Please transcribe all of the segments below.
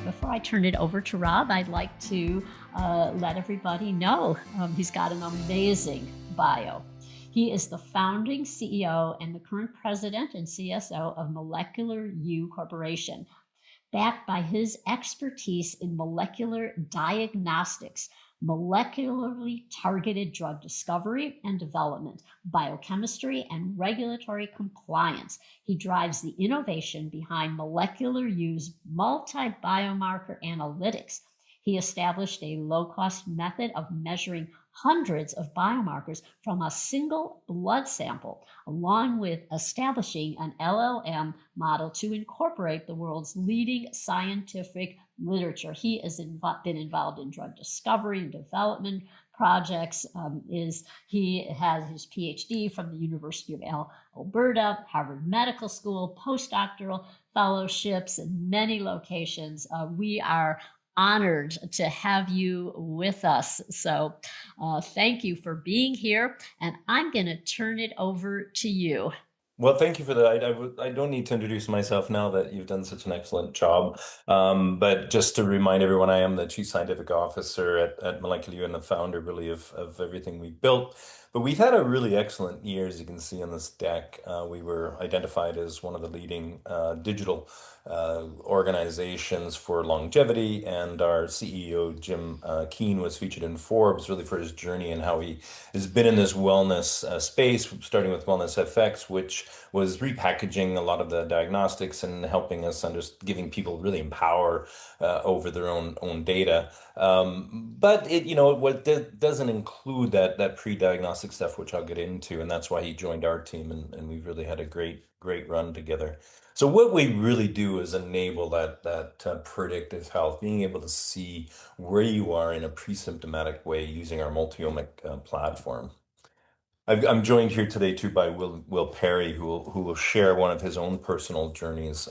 Before I turn it over to Rob, I'd like to let everybody know he's got an amazing bio. He is the founding CEO and the current president and CSO of Molecular U Corporation, backed by his expertise in molecular diagnostics, molecularly targeted drug discovery and development, biochemistry, and regulatory compliance. He drives the innovation behind molecular use multi-biomarker analytics. He established a low-cost method of measuring hundreds of biomarkers from a single blood sample, along with establishing an LLM model to incorporate the world's leading scientific literature. He has been involved in drug discovery and development projects. He has his PhD from the University of Alberta, Harvard Medical School, postdoctoral fellowships in many locations. We are honored to have you with us. So thank you for being here. And I'm going to turn it over to you. Well, thank you for that. I don't need to introduce myself now that you've done such an excellent job. But just to remind everyone, I am the Chief Scientific Officer at Molecular U and the founder really of everything we've built. But we've had a really excellent year, as you can see on this deck. We were identified as one of the leading digital organizations for longevity, and our CEO, Jim Keen, was featured in Forbes really for his journey and how he has been in this wellness space, starting with Wellness FX, which was repackaging a lot of the diagnostics and helping us giving people really empower over their own data. But what doesn't include that pre-diagnostic stuff, which I'll get into, and that's why he joined our team, and we've really had a great run together. So what we really do is enable that predictive health, being able to see where you are in a pre-symptomatic way using our multi-omic platform. I'm joined here today too by Will Perry, who will share one of his own personal journeys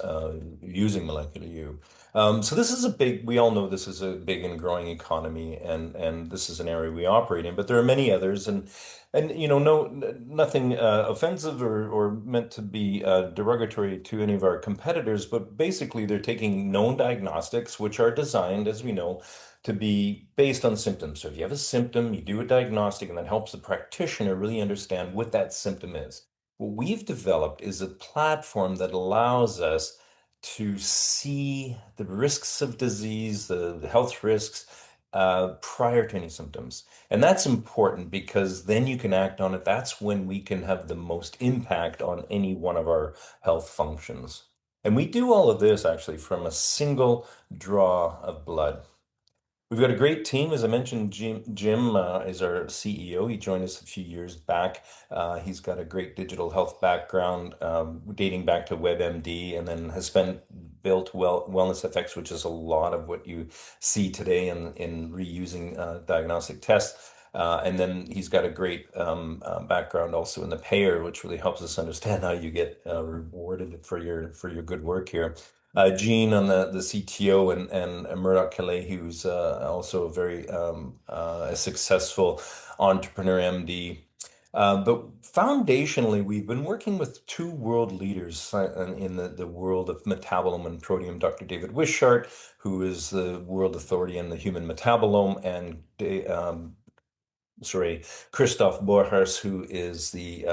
using Molecular U. So this is we all know this is a big and growing economy, and this is an area we operate in, but there are many others, and nothing offensive or meant to be derogatory to any of our competitors, but basically they're taking known diagnostics, which are designed, as we know, to be based on symptoms. So if you have a symptom, you do a diagnostic, and that helps the practitioner really understand what that symptom is. What we've developed is a platform that allows us to see the risks of disease, the health risks, prior to any symptoms. And that's important because then you can act on it. That's when we can have the most impact on any one of our health functions. And we do all of this actually from a single draw of blood. We've got a great team. As I mentioned, Jim is our CEO. He joined us a few years back. He's got a great digital health background dating back to WebMD, and then has built Wellness FX, which is a lot of what you see today in reusing diagnostic tests. And then he's got a great background also in the payer, which really helps us understand how you get rewarded for your good work here. Gene on the CTO, and Murdoch Calais, who's also a very a successful entrepreneur MD. But foundationally, we've been working with two world leaders in the world of metabolome and proteome, Dr. David Wishart, who is the world authority in the human metabolome, and Christoph Borchers, who is the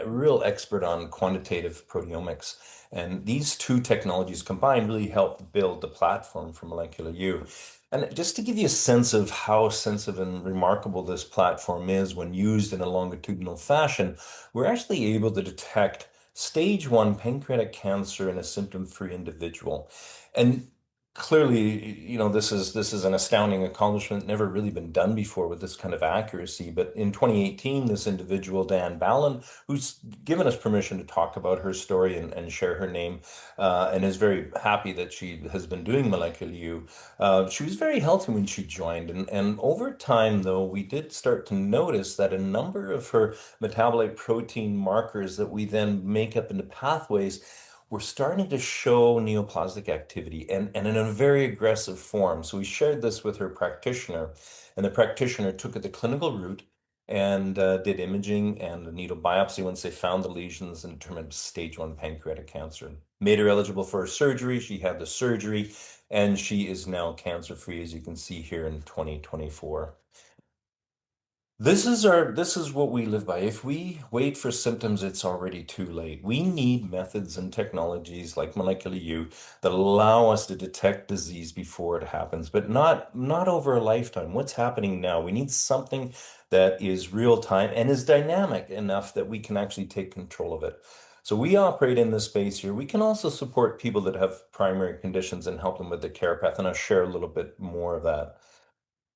real expert on quantitative proteomics. And these two technologies combined really help build the platform for Molecular U. And just to give you a sense of how sensitive and remarkable this platform is when used in a longitudinal fashion, we're actually able to detect stage 1 pancreatic cancer in a symptom-free individual. And clearly, this is an astounding accomplishment, never really been done before with this kind of accuracy. But in 2018, this individual, Dan Ballon, who's given us permission to talk about her story and share her name, and is very happy that she has been doing Molecular U. She was very healthy when she joined, and over time, though, we did start to notice that a number of her metabolic protein markers that we then make up into pathways were starting to show neoplastic activity, and in a very aggressive form. So we shared this with her practitioner, and the practitioner took it the clinical route and did imaging and a needle biopsy once they found the lesions and determined stage 1 pancreatic cancer. made her eligible for surgery. She had the surgery, and she is now cancer-free, as you can see here in 2024. This is what we live by. If we wait for symptoms, it's already too late. We need methods and technologies like molecular U that allow us to detect disease before it happens, but not over a lifetime. What's happening now? We need something that is real time and is dynamic enough that we can actually take control of it. So we operate in this space here. We can also support people that have primary conditions and help them with the care path, and I'll share a little bit more of that.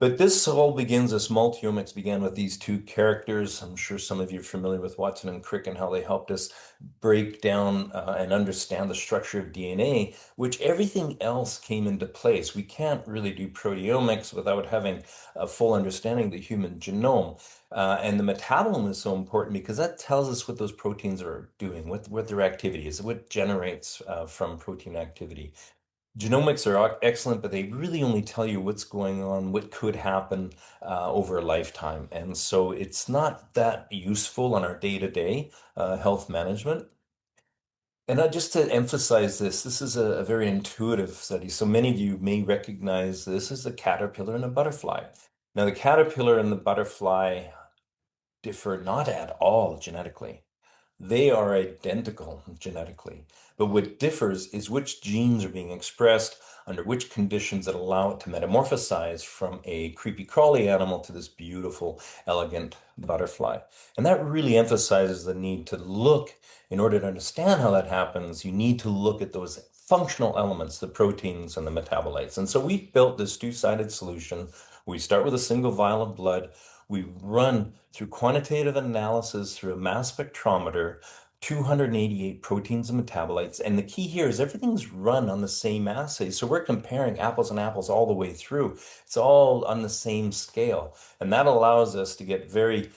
But this all begins, as multi-omics began with these two characters. I'm sure some of you are familiar with Watson and Crick and how they helped us break down and understand the structure of DNA, which everything else came into place. We can't really do proteomics without having a full understanding of the human genome. And the metabolome is so important because that tells us what those proteins are doing, what their activity is, what generates from protein activity. Genomics are excellent, but they really only tell you what's going on, what could happen over a lifetime. And so it's not that useful on our day-to-day health management. And just to emphasize this, this is a very intuitive study. So many of you may recognize this as a caterpillar and a butterfly. Now, the caterpillar and the butterfly differ not at all genetically. They are identical genetically, but what differs is which genes are being expressed under which conditions that allow it to metamorphosize from a creepy crawly animal to this beautiful, elegant butterfly. And that really emphasizes the need to look, in order to understand how that happens, you need to look at those functional elements, the proteins and the metabolites. And so we built this two-sided solution. We start with a single vial of blood. We run through quantitative analysis through a mass spectrometer, 288 proteins and metabolites. And the key here is everything's run on the same assay. So we're comparing apples and apples all the way through. It's all on the same scale. And that allows us to get very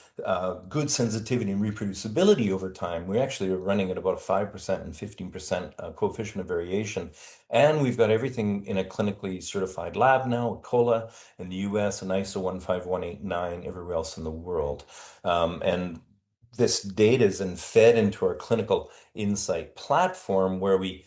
good sensitivity and reproducibility over time. We actually are running at about 5% and 15% coefficient of variation. And we've got everything in a clinically certified lab now, a COLA in the US and ISO 15189 everywhere else in the world. And this data is then fed into our clinical insight platform where we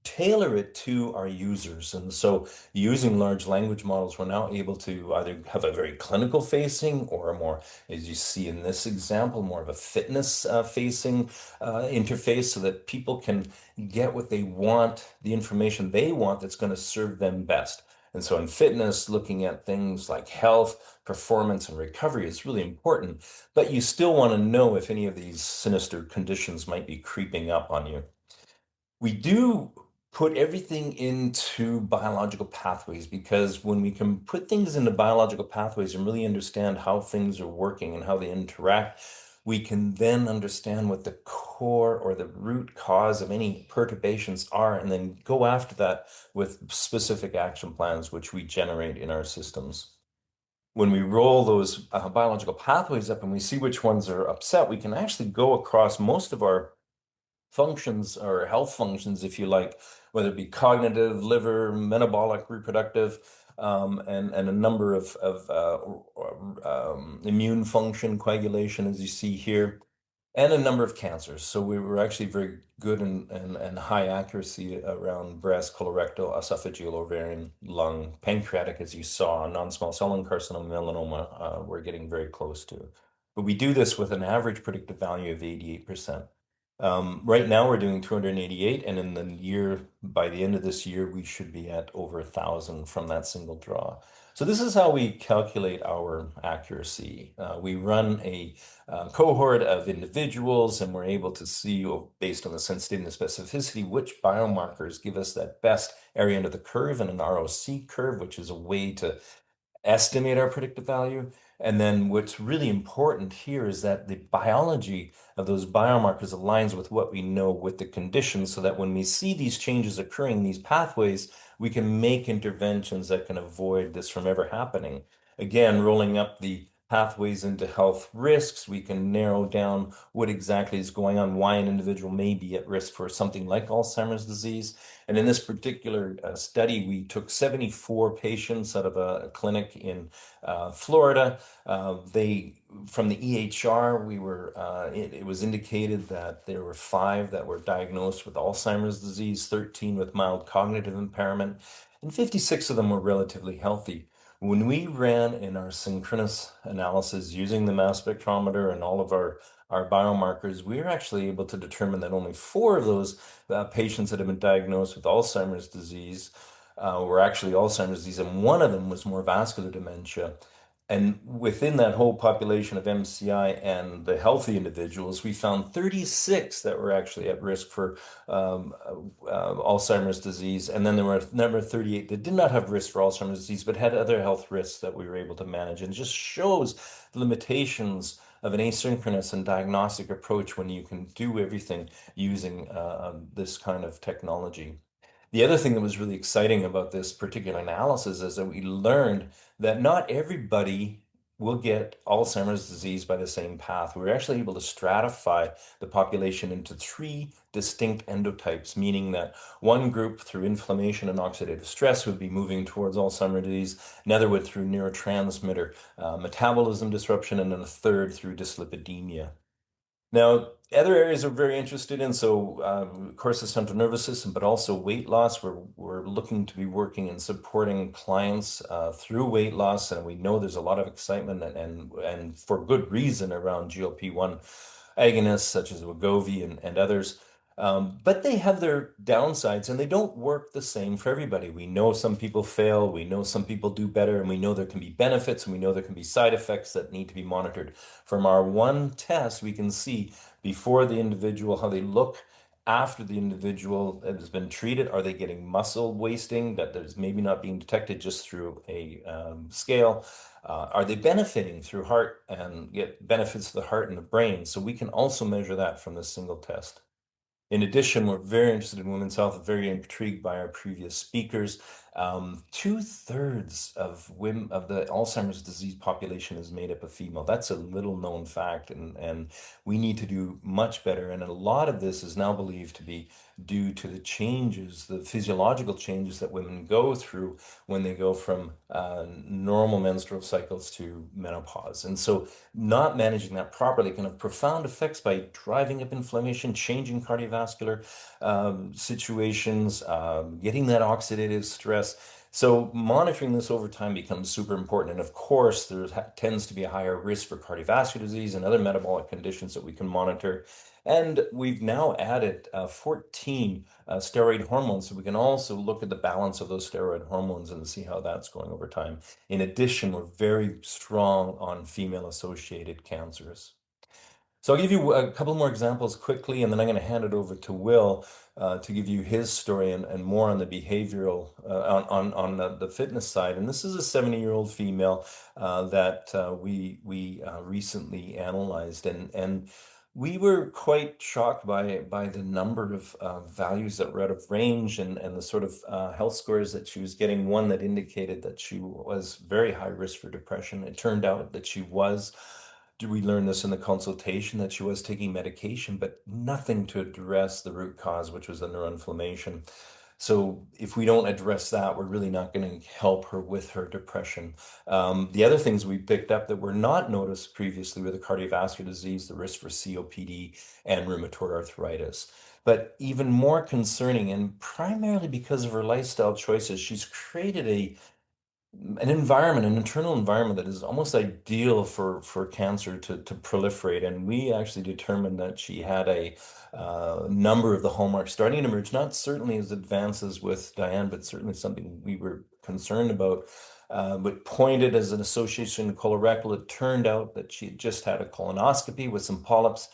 tailor it to our users. And so using large language models, we're now able to either have a very clinical facing or a more, as you see in this example, more of a fitness facing interface so that people can get what they want, the information they want that's going to serve them best. And so in fitness, looking at things like health, performance, and recovery is really important, but you still want to know if any of these sinister conditions might be creeping up on you. We do put everything into biological pathways because when we can put things into biological pathways and really understand how things are working and how they interact, we can then understand what the core or the root cause of any perturbations are, and then go after that with specific action plans, which we generate in our systems. When we roll those biological pathways up and we see which ones are upset, we can actually go across most of our functions or health functions, if you like, whether it be cognitive, liver, metabolic, reproductive, and a number of immune function, coagulation, as you see here, and a number of cancers. So we were actually very good and high accuracy around breast, colorectal, esophageal, ovarian, lung, pancreatic, as you saw, non-small cell lung carcinoma, melanoma, we're getting very close to. But we do this with an average predictive value of 88%. Right now we're doing 288, and in the year, by the end of this year, we should be at over 1,000 from that single draw. So this is how we calculate our accuracy. We run a cohort of individuals, and we're able to see, based on the sensitivity and the specificity, which biomarkers give us that best area under the curve and an ROC curve, which is a way to estimate our predictive value. And then what's really important here is that the biology of those biomarkers aligns with what we know with the conditions so that when we see these changes occurring in these pathways, we can make interventions that can avoid this from ever happening. Again, rolling up the pathways into health risks. We can narrow down what exactly is going on, why an individual may be at risk for something like Alzheimer's disease. And in this particular study, we took 74 patients out of a clinic in Florida. They From the EHR, it was indicated that there were five that were diagnosed with Alzheimer's disease, 13 with mild cognitive impairment, and 56 of them were relatively healthy. When we ran in our synchronous analysis using the mass spectrometer and all of our biomarkers, we were actually able to determine that only four of those patients that had been diagnosed with Alzheimer's disease were actually Alzheimer's disease, and one of them was more vascular dementia. And within that whole population of MCI and the healthy individuals, we found 36 that were actually at risk for Alzheimer's disease. And then there were number 38 that did not have risk for Alzheimer's disease, but had other health risks that we were able to manage. And it just shows the limitations of an asynchronous and diagnostic approach when you can do everything using this kind of technology. The other thing that was really exciting about this particular analysis is that we learned that not everybody will get Alzheimer's disease by the same path. We were actually able to stratify the population into three distinct endotypes, meaning that one group through inflammation and oxidative stress would be moving towards Alzheimer's disease, another would through neurotransmitter metabolism disruption, and then a third through dyslipidemia. Now, other areas we're very interested in, so of course, the central nervous system, but also weight loss. We're looking to be working and supporting clients through weight loss, and we know there's a lot of excitement and for good reason around GLP-1 agonists such as Wegovy and others. But they have their downsides and they don't work the same for everybody. We know some people fail, we know some people do better, and we know there can be benefits and we know there can be side effects that need to be monitored. From our one test, we can see before the individual how they look after the individual has been treated. Are they getting muscle wasting that there's maybe not being detected just through a scale? Are they benefiting through heart and get benefits to the heart and the brain? So we can also measure that from this single test. In addition, we're very interested in women's health, very intrigued by our previous speakers. Two-thirds of women of the Alzheimer's disease population is made up of female. That's a little known fact, and we need to do much better. And a lot of this is now believed to be due to the changes, the physiological changes that women go through when they go from normal menstrual cycles to menopause. And so not managing that properly can have profound effects by driving up inflammation, changing cardiovascular situations, getting that oxidative stress. So monitoring this over time becomes super important. And of course, there tends to be a higher risk for cardiovascular disease and other metabolic conditions that we can monitor. And we've now added 14 steroid hormones, so we can also look at the balance of those steroid hormones and see how that's going over time. In addition, we're very strong on female-associated cancers. So I'll give you a couple more examples quickly, and then I'm going to hand it over to Will to give you his story and more on the behavioral, on the fitness side. And this is a 70-year-old female that we recently analyzed, and we were quite shocked by the number of values that were out of range and the sort of health scores that she was getting. One that indicated that she was very high risk for depression. It turned out that she was. We learned this in the consultation that she was taking medication, but nothing to address the root cause, which was the neuroinflammation. So if we don't address that, we're really not going to help her with her depression. The other things we picked up that were not noticed previously were the cardiovascular disease, the risk for COPD, and rheumatoid arthritis. But even more concerning, and primarily because of her lifestyle choices, she's created an environment, an internal environment that is almost ideal for cancer to proliferate. And we actually determined that she had a number of the hallmarks starting to emerge, not certainly as advanced as with Diane, but certainly something we were concerned about. But pointed as an association in colorectal, it turned out that she had just had a colonoscopy with some polyps.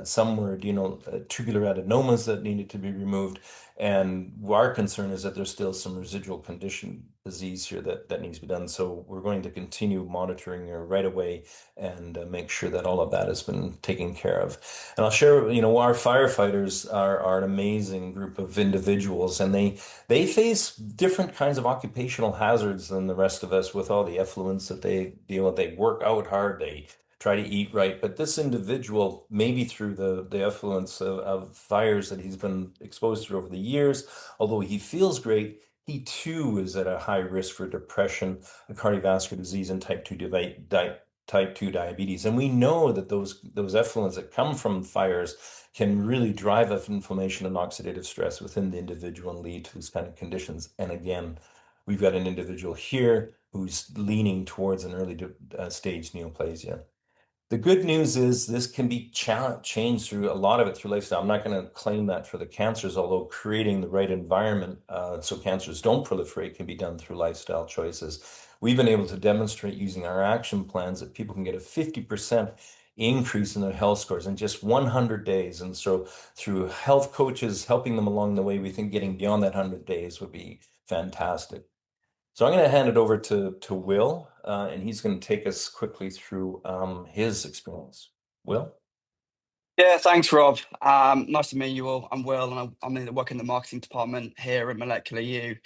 Some were tubular adenomas that needed to be removed. And our concern is that there's still some residual condition disease here that needs to be done. So we're going to continue monitoring her right away and make sure that all of that has been taken care of. And I'll share, our firefighters are an amazing group of individuals, and they face different kinds of occupations occupational hazards than the rest of us with all the effluents that they deal with. They work out hard, they try to eat right. But this individual, maybe through the effluence of fires that he's been exposed to over the years, although he feels great, he too is at a high risk for depression, cardiovascular disease, and type 2 diabetes. And we know that those effluents that come from fires can really drive up inflammation and oxidative stress within the individual and lead to these kind of conditions. And again, we've got an individual here who's leaning towards an early stage neoplasia. The good news is this can be changed through a lot of it through lifestyle. I'm not going to claim that for the cancers, although creating the right environment so cancers don't proliferate can be done through lifestyle choices. We've been able to demonstrate using our action plans that people can get a 50% increase in their health scores in just 100 days. And so through health coaches helping them along the way, we think getting beyond that 100 days would be fantastic. So I'm going to hand it over to Will, and he's going to take us quickly through his experience. Will? Yeah, thanks, Rob. Nice to meet you all. I'm Will, and I'm working in the marketing department here at Molecular U.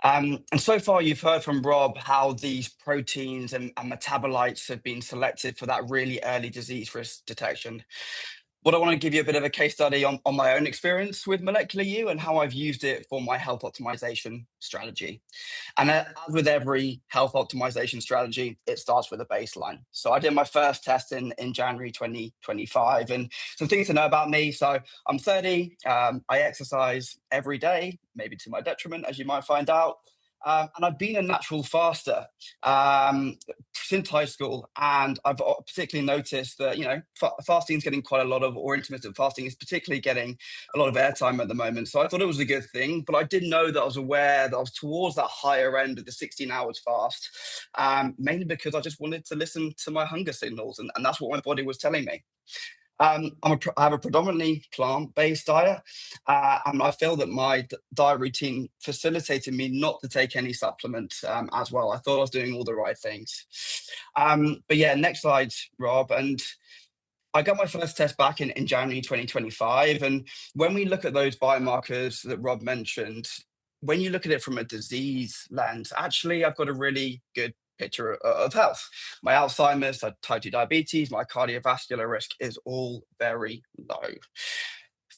And so far, you've heard from Rob how these proteins and metabolites have been selected for that really early disease risk detection. What I want to give you a bit of a case study on my own experience with Molecular U and how I've used it for my health optimization strategy. And as with every health optimization strategy, it starts with a baseline. So I did my first test in January 2025. And some things to know about me. So I'm 30. I exercise every day, maybe to my detriment, as you might find out. And I've been a natural faster since high school. And I've particularly noticed that, fasting is getting quite a lot of, or intermittent fasting is particularly getting a lot of airtime at the moment. So I thought it was a good thing, but I didn't know that I was aware that I was towards that higher end of the 16 hours fast, mainly because I just wanted to listen to my hunger signals. And that's what my body was telling me. I have a predominantly plant-based diet, and I feel that my diet routine facilitated me not to take any supplements as well. I thought I was doing all the right things. But yeah, next slide, Rob. And I got my first test back in January 2025. And when we look at those biomarkers that Rob mentioned, when you look at it from a disease lens, actually, I've got a really good picture of health. My Alzheimer's, type 2 diabetes, my cardiovascular risk is all very low.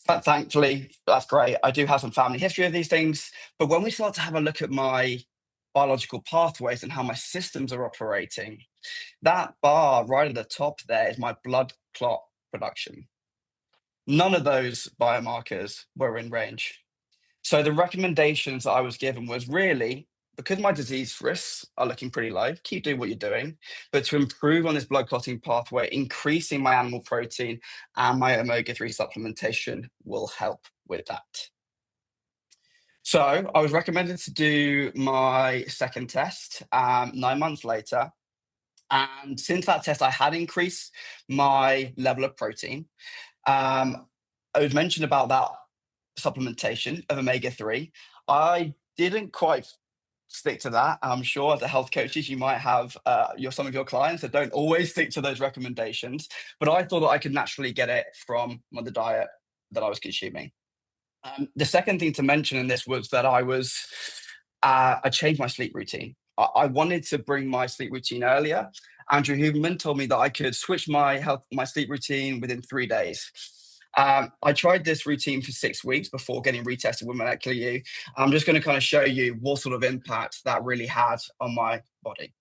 But thankfully, that's great. I do have some family history of these things. But when we start to have a look at my biological pathways and how my systems are operating, that bar right at the top there is my blood clot production. None of those biomarkers were in range. So the recommendations that I was given was really, because my disease risks are looking pretty low, keep doing what you're doing, but to improve on this blood clotting pathway, increasing my animal protein and my omega-3 supplementation will help with that. So I was recommended to do my second test 9 months later. And since that test, I had increased my level of protein. I was mentioned about that supplementation of omega-3. I didn't quite stick to that. I'm sure as a health coaches, you might have some of your clients that don't always stick to those recommendations, but I thought that I could naturally get it from the diet that I was consuming. The second thing to mention in this was that I changed my sleep routine. I wanted to bring my sleep routine earlier. Andrew Huberman told me that I could switch my sleep routine within 3 days. I tried this routine for 6 weeks before getting retested with Molecular U. I'm just going to kind of show you what sort of impact that really had on my body.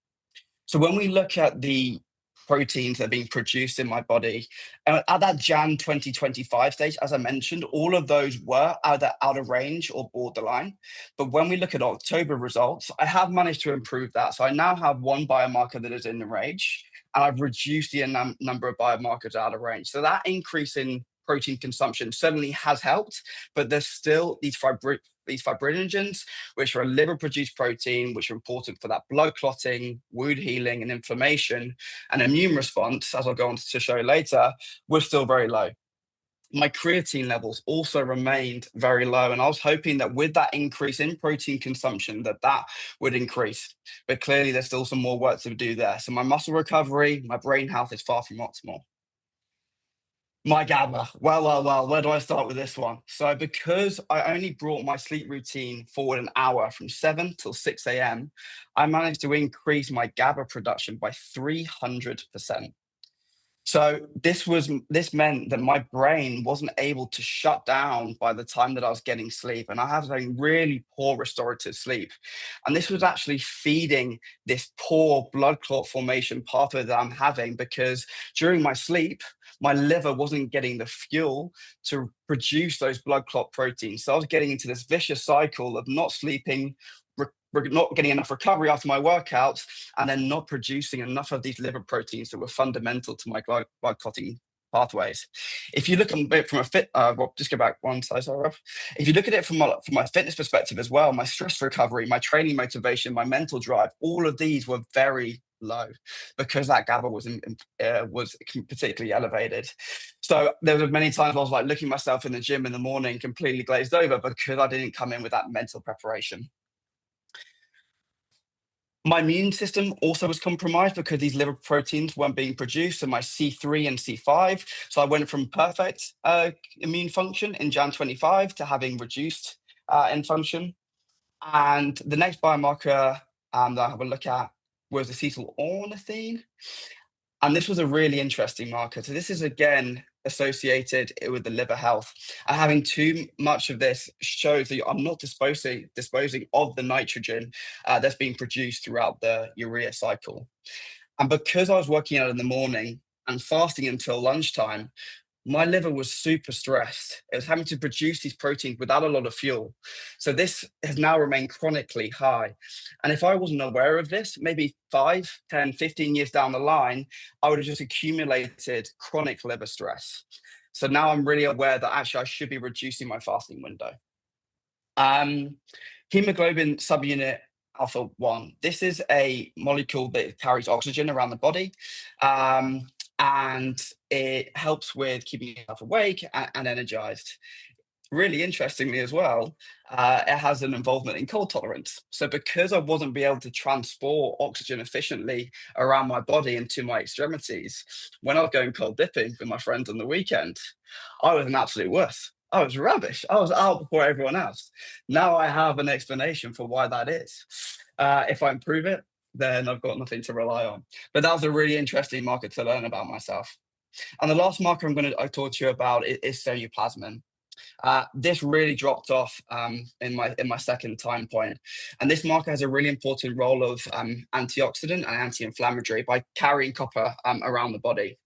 So when we look at the proteins that are being produced in my body, at that Jan 2025 stage, as I mentioned, all of those were either out of range or borderline. But when we look at October results, I have managed to improve that. So I now have one biomarker that is in the range, and I've reduced the number of biomarkers out of range. So that increase in protein consumption certainly has helped, but there's still these fibrinogens, which are a liver-produced protein, which are important for that blood clotting, wound healing, and inflammation. And immune response, as I'll go on to show later, was still very low. My creatine levels also remained very low, and I was hoping that with that increase in protein consumption, that would increase. But clearly, there's still some more work to do there. So my muscle recovery, my brain health is far from optimal. My GABA. Well, where do I start with this one? So because I only brought my sleep routine forward an hour from 7 till 6 a.m., I managed to increase my GABA production by 300%. So this meant that my brain wasn't able to shut down by the time that I was getting sleep, and I was having really poor restorative sleep. And this was actually feeding this poor blood clot formation pathway that I'm having, because during my sleep, my liver wasn't getting the fuel to produce those blood clot proteins. So I was getting into this vicious cycle of not sleeping, not getting enough recovery after my workouts, and then not producing enough of these liver proteins that were fundamental to my blood clotting pathways. If you look at it from Rob, just go back one size, sorry, Rob. If you look at it from my fitness perspective as well, my stress recovery, my training motivation, my mental drive, all of these were very low because that GABA was particularly elevated. So there were many times I was like looking myself in the gym in the morning, completely glazed over because I didn't come in with that mental preparation. My immune system also was compromised because these liver proteins weren't being produced, so my C3 and C5. So I went from perfect immune function in Jan 25 to having reduced in function. And the next biomarker that I have a look at was acetyl-ornithine. And this was a really interesting marker. So this is again associated with the liver health. And having too much of this shows that I'm not disposing of the nitrogen that's being produced throughout the urea cycle. And because I was working out in the morning and fasting until lunchtime, my liver was super stressed. It was having to produce these proteins without a lot of fuel. So this has now remained chronically high. And if I wasn't aware of this, maybe 5, 10, 15 years down the line, I would have just accumulated chronic liver stress. So now I'm really aware that actually I should be reducing my fasting window. Hemoglobin subunit alpha 1. This is a molecule that carries oxygen around the body. And it helps with keeping yourself awake and energized. Really interestingly as well, it has an involvement in cold tolerance. So because I wasn't be able to transport oxygen efficiently around my body and to my extremities, when I was going cold dipping with my friends on the weekend, I was an absolute wuss. I was rubbish. I was out before everyone else. Now I have an explanation for why that is. If I improve it, then I've got nothing to rely on. But that was a really interesting marker to learn about myself. And the last marker I talk to you about is ceruloplasmin. This really dropped off in my second time point. And this marker has a really important role of antioxidant and anti-inflammatory by carrying copper around the body.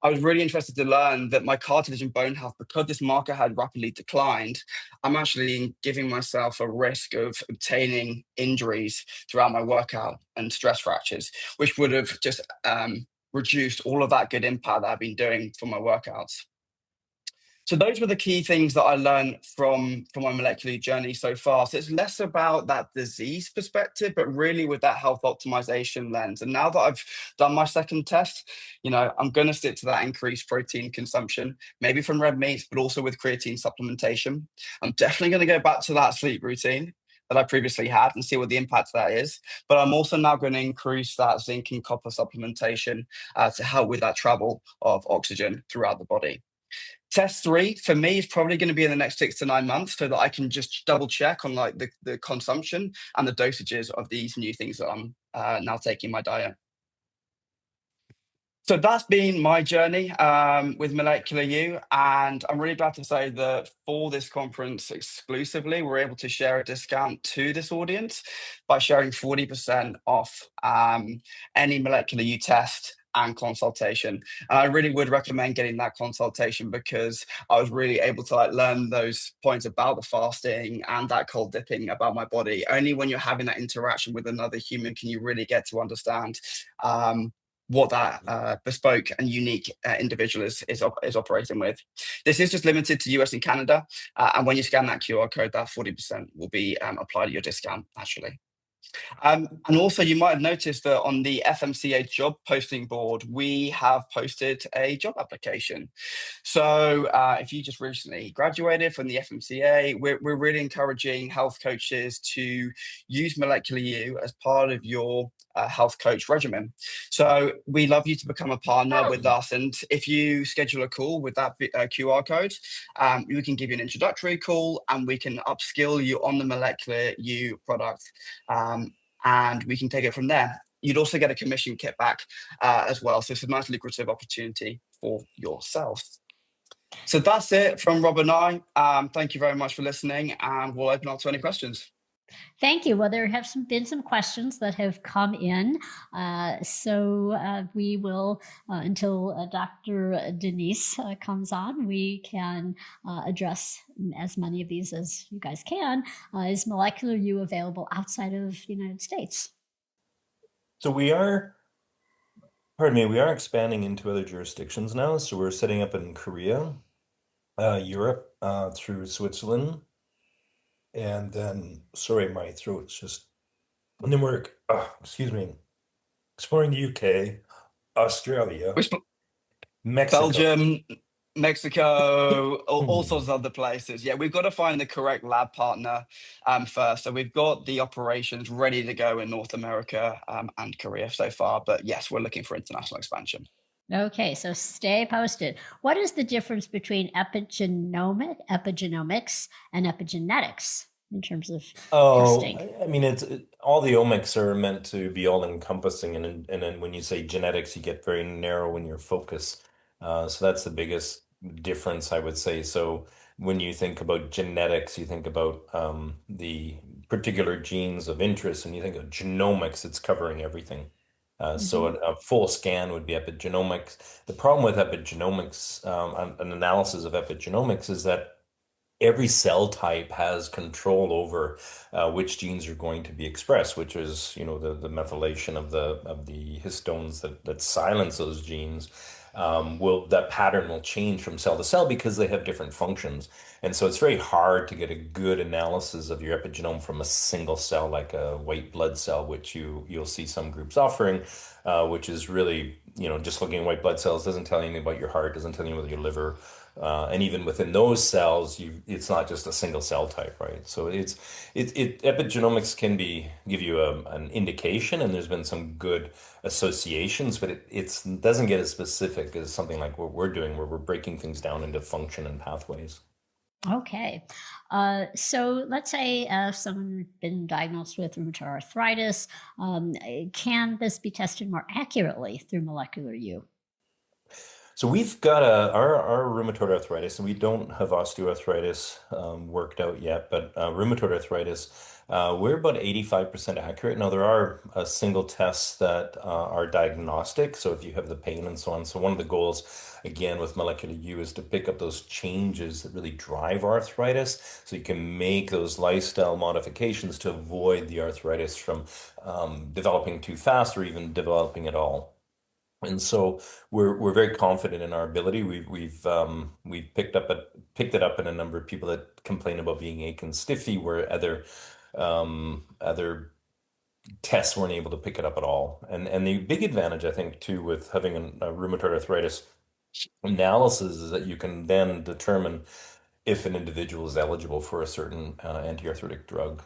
I was really interested to learn that my cartilage and bone health, because this marker had rapidly declined, I'm actually giving myself a risk of obtaining injuries throughout my workout and stress fractures, which would have just reduced all of that good impact that I've been doing for my workouts. So those were the key things that I learned from my molecular journey so far. So it's less about that disease perspective, but really with that health optimization lens. And now that I've done my second test, I'm going to stick to that increased protein consumption, maybe from red meats, but also with creatine supplementation. I'm definitely going to go back to that sleep routine that I previously had and see what the impact of that is. But I'm also now going to increase that zinc and copper supplementation to help with that travel of oxygen throughout the body. Test 3 for me is probably going to be in the next 6 to 9 months, so that I can just double check on like the consumption and the dosages of these new things that I'm now taking in my diet. So that's been my journey with Molecular You, and I'm really glad to say that for this conference exclusively, we're able to share a discount to this audience by sharing 40% off any Molecular You test and consultation. And I really would recommend getting that consultation, because I was really able to learn those points about the fasting and that cold dipping about my body. Only when you're having that interaction with another human can you really get to understand what that bespoke and unique individual is operating with. This is just limited to US and Canada, and when you scan that QR code, that 40% will be applied to your discount, actually. And also, you might have noticed that on the FMCA job posting board, we have posted a job application. So if you just recently graduated from the FMCA, we're really encouraging health coaches to use Molecular You as part of your health coach regimen. So we love you to become a partner with Oh, us. And if you schedule a call with that QR code, we can give you an introductory call and we can upskill you on the Molecular You product. And we can take it from there. You'd also get a commission kickback as well. So it's a nice lucrative opportunity for yourself. So that's it from Rob and I. Thank you very much for listening, and we'll open up to any questions. thank you. Well, there have been some questions that have come in. We will, until Dr. Denise comes on, we can address as many of these as you guys can. Is Molecular You available outside of the United States? So we are expanding into other jurisdictions now. So we're setting up in Korea, Europe, through Switzerland, and then, sorry, my throat's just, and then we're, excuse me, exploring the UK, Australia, Which Mexico. Belgium, Mexico, all sorts of other places. Yeah, we've got to find the correct lab partner first. So we've got the operations ready to go in North America and Korea so far. But yes, we're looking for international expansion. Okay, so stay posted. What is the difference between epigenomics, and epigenetics in terms of testing? I mean, all the omics are meant to be all encompassing, and then when you say genetics, you get very narrow in your focus. So that's the biggest difference, I would say. So when you think about genetics, you think about the particular genes of interest, and you think of genomics, it's covering everything. So a full scan would be epigenomics. The problem with epigenomics, an analysis of epigenomics, is that every cell type has control over which genes are going to be expressed, which is, the methylation of the histones that silence those genes. That pattern will change from cell to cell because they have different functions. And so it's very hard to get a good analysis of your epigenome from a single cell, like a white blood cell, which you'll see some groups offering, which is really, just looking at white blood cells doesn't tell you anything about your heart, doesn't tell you about your liver. And even within those cells, it's not just a single cell type, right? So epigenomics can give you an indication, and there's been some good associations, but it doesn't get as specific as something like what we're doing, where we're breaking things down into function and pathways. Okay. So let's say someone's been diagnosed with rheumatoid arthritis. Can this be tested more accurately through Molecular You? So we've got our rheumatoid arthritis, and we don't have osteoarthritis worked out yet, but rheumatoid arthritis, we're about 85% accurate. Now, there are single tests that are diagnostic, so if you have the pain and so on. So one of the goals, again, with Molecular U is to pick up those changes that really drive arthritis, so you can make those lifestyle modifications to avoid the arthritis from developing too fast or even developing at all. And so we're very confident in our ability. We've picked it up in a number of people that complain about being ache and stiffy, where other tests weren't able to pick it up at all. And the big advantage, I think, too, with having a rheumatoid arthritis analysis is that you can then determine if an individual is eligible for a certain anti-arthritic drug.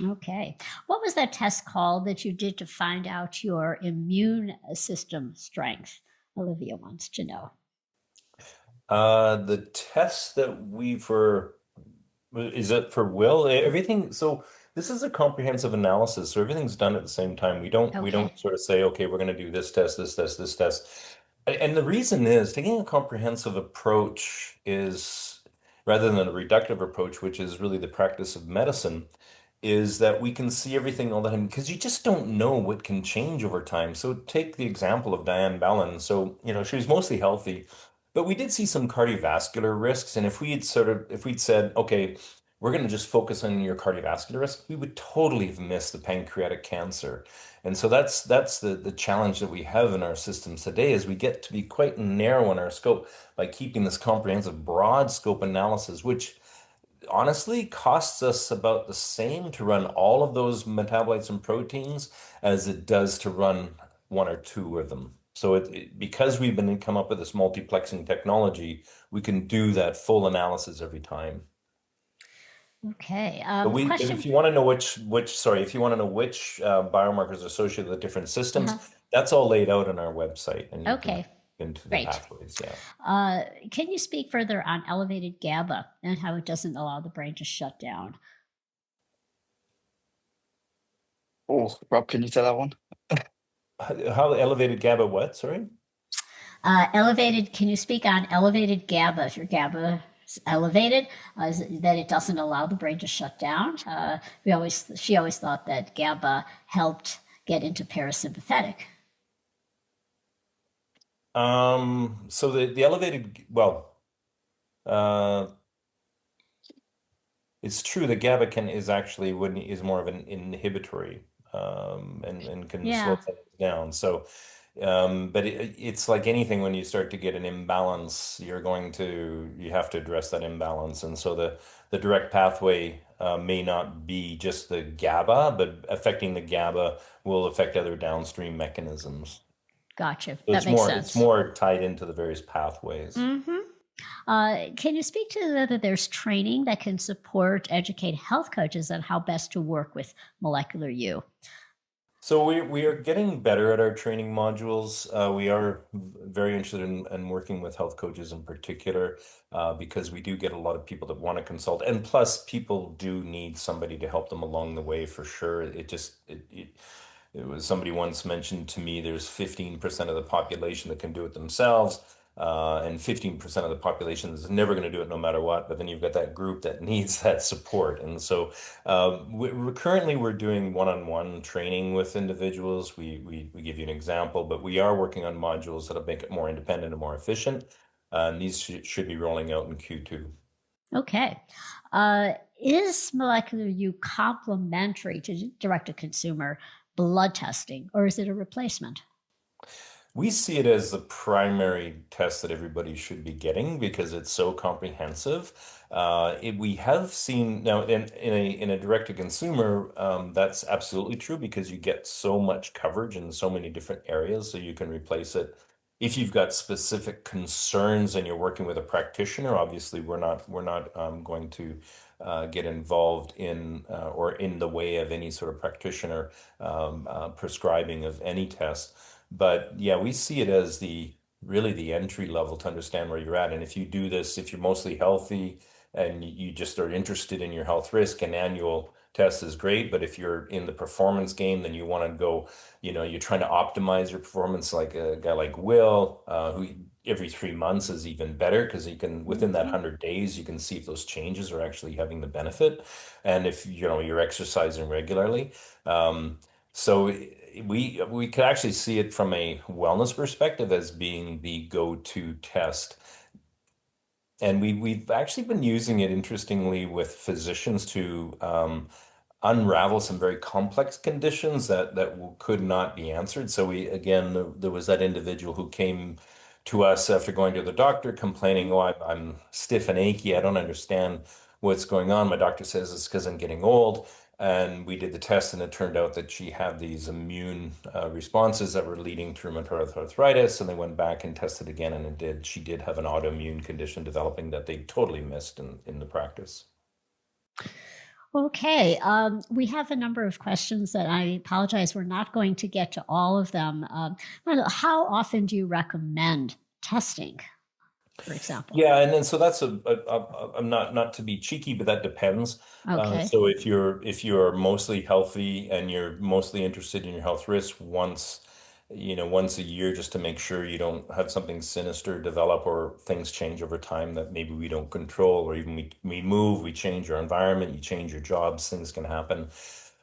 Okay. What was that test called that you did to find out your immune system strength? Olivia wants to know. The test that is it for Will? Everything. So this is a comprehensive analysis. So everything's done at the same time. We don't Okay. sort of say, okay, we're going to do this test, this test, this test. And the reason is taking a comprehensive approach is rather than a reductive approach, which is really the practice of medicine, is that we can see everything all the time because you just don't know what can change over time. So take the example of Diane Ballin. So, she was mostly healthy, but we did see some cardiovascular risks. And if we'd said, okay, we're going to just focus on your cardiovascular risk, we would totally have missed the pancreatic cancer. And so that's the challenge that we have in our systems today is we get to be quite narrow in our scope by keeping this comprehensive broad scope analysis, which honestly costs us about the same to run all of those metabolites and proteins as it does to run one or two of them. So because we've been come up with this multiplexing technology, we can do that full analysis every time. Okay. But Question. if you want to know sorry, if you want to know which biomarkers are associated with different systems, Uh-huh. that's all laid out on our website, and you can Okay. into the Great. pathways. Yeah. Can you speak further on elevated GABA and how it doesn't allow the brain to shut down? Oh, Rob, can you tell that one? How elevated GABA what? Sorry? Elevated. Can you speak on elevated GABA? If your GABA is elevated, that it doesn't allow the brain to shut down. She always thought that GABA helped get into parasympathetic. So the elevated, well, uh, it's true that GABA is actually when is more of an inhibitory, and can slow Yeah. things down. So, but it's like anything when you start to get an imbalance, you have to address that imbalance. And so the direct pathway may not be just the GABA, but affecting the GABA will affect other downstream mechanisms. Gotcha. So That makes it's sense. more tied into the various pathways. Mm-hmm. Can you speak to whether there's training that can support, educate health coaches on how best to work with molecular U? So we are getting better at our training modules. We are very interested in working with health coaches in particular, because we do get a lot of people that want to consult, and plus people do need somebody to help them along the way for sure. It was somebody once mentioned to me there's 15% of the population that can do it themselves, and 15% of the population is never going to do it no matter what. But then you've got that group that needs that support. And so currently we're doing one-on-one training with individuals. We give you an example, but we are working on modules that'll make it more independent and more efficient. And these should be rolling out in Q2. Okay. Is molecular U complementary to direct to consumer blood testing, or is it a replacement? We see it as the primary test that everybody should be getting because it's so comprehensive. We have seen now in a direct to consumer, that's absolutely true because you get so much coverage in so many different areas, so you can replace it. If you've got specific concerns and you're working with a practitioner, obviously we're not going to get involved in or in the way of any sort of practitioner prescribing of any test. But yeah, we see it as the really the entry level to understand where you're at. And if you do this, if you're mostly healthy and you just are interested in your health risk, an annual test is great. But if you're in the performance game, then you want to go, you're trying to optimize your performance like a guy like Will, who every 3 months is even better because you can, within that Mhm. 100 days, you can see if those changes are actually having the benefit. And if, you're exercising regularly. So we could actually see it from a wellness perspective as being the go-to test. And we've actually been using it interestingly with physicians to unravel some very complex conditions that could not be answered. So there was that individual who came to us after going to the doctor complaining, "Oh, I'm stiff and achy. I don't understand what's going on. My doctor says it's because I'm getting old." And we did the test, and it turned out that she had these immune responses that were leading to rheumatoid arthritis. And they went back and tested again, and she did have an autoimmune condition developing that they totally missed in the practice. Okay. We have a number of questions that I apologize. We're not going to get to all of them. How often do you recommend testing, for example? Yeah, and then so that's I'm not to be cheeky, but that depends. Okay. So if you're mostly healthy and you're mostly interested in your health risks, once a year, just to make sure you don't have something sinister develop or things change over time that maybe we don't control, or even we move, we change your environment, you change your jobs, things can happen.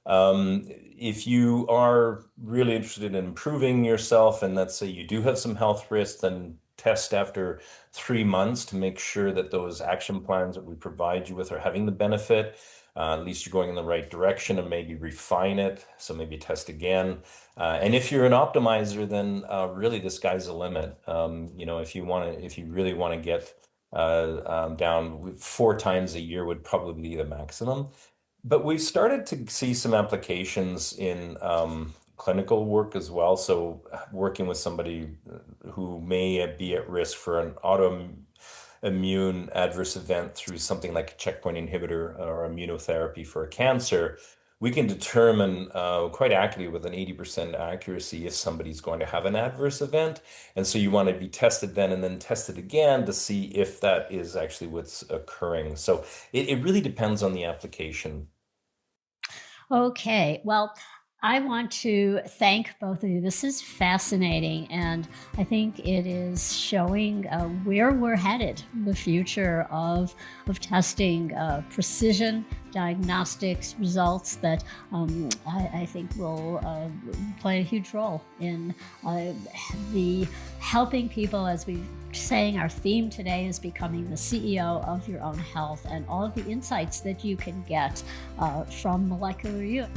If you are really interested in improving yourself, and let's say you do have some health risks, then test after 3 months to make sure that those action plans that we provide you with are having the benefit. At least you're going in the right direction, and maybe refine it. So maybe test again. And if you're an optimizer, then really the sky's the limit. If you really want to get down, 4 times a year would probably be the maximum. But we've started to see some applications in clinical work as well. So working with somebody who may be at risk for an immune adverse event through something like a checkpoint inhibitor or immunotherapy for a cancer, we can determine quite accurately with an 80% accuracy if somebody's going to have an adverse event. And so you want to be tested then and then tested again to see if that is actually what's occurring. So it really depends on the application. Okay, well, I want to thank both of you. This is fascinating, and I think it is showing where we're headed, the future of testing, precision diagnostics results that I think will play a huge role in the helping people. As we saying, our theme today is becoming the CEO of your own health, and all of the insights that you can get from molecular use.